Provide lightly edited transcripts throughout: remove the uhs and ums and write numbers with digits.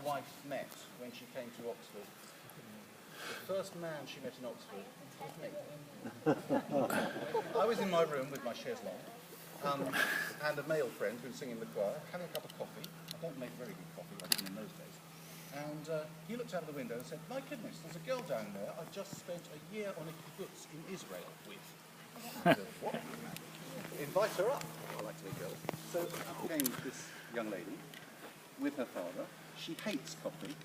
wife met when she came to Oxford. The first man she met in Oxford was me. I was in my room with my chaise longue and a male friend who was singing in the choir, having a cup of coffee. I don't make very good coffee, I didn't in those days. And he looked out of the window and said, "My goodness, there's a girl down there I've just spent a year on a kibbutz in Israel with." I said, "What? Invite her up." I like to be girls. So up came this young lady with her father. She hates coffee,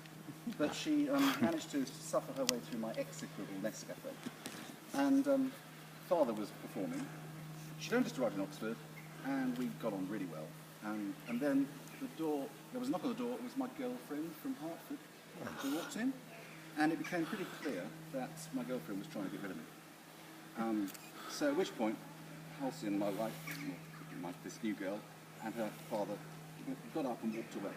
but she managed to suffer her way through my execrable Nescafe. And father was performing. She'd only just arrived in Oxford, and we got on really well. And then there was a knock on the door. It was my girlfriend from Hertford who walked in, and it became pretty clear that my girlfriend was trying to get rid of me. So at which point, Halcyon, my wife, this new girl, and her father got up and walked away.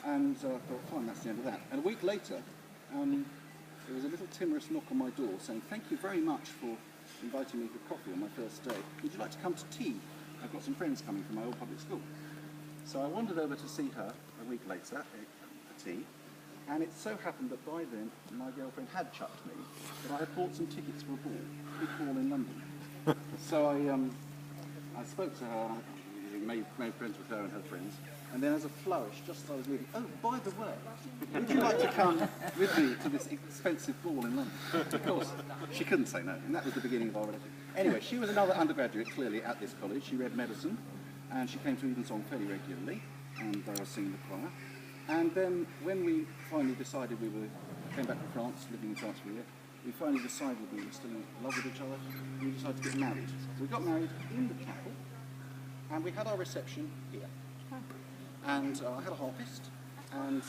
And I thought, fine, that's the end of that. And a week later, there was a little timorous knock on my door saying, "Thank you very much for inviting me for coffee on my first day. Would you like to come to tea? I've got some friends coming from my old public school." So I wandered over to see her a week later for tea. And it so happened that by then, my girlfriend had chucked me, but I had bought some tickets for a ball, a big ball in London. So I spoke to her, and I made friends with her and her friends, and then as a flourish, just as I was leaving, "Oh, by the way, would you like to come with me to this expensive ball in London?" Of course, she couldn't say no, and that was the beginning of our relationship. Anyway, she was another undergraduate, clearly, at this college. She read medicine, and she came to Evensong fairly regularly, and I was singing the choir. And then when we finally decided came back from France, living in France for a year, we finally decided we were still in love with each other, and we decided to get married. So we got married in the chapel, and we had our reception here. And I had a harpist, and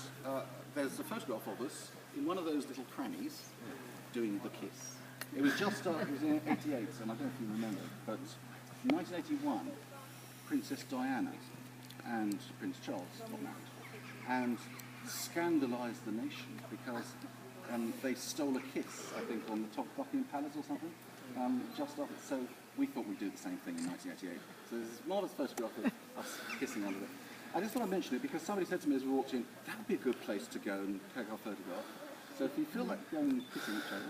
there's a photograph of us in one of those little crannies doing the kiss. It was just, it was in '88, and I don't know if you remember, but in 1981, Princess Diana and Prince Charles got married, and scandalised the nation because they stole a kiss, I think, on the top of Buckingham Palace or something, just after. So we thought we'd do the same thing in 1988. So there's this marvellous photograph of us kissing under it. I just thought I'd mention it because somebody said to me as we walked in, "That would be a good place to go and take our photograph." So if you feel like going and kissing each other...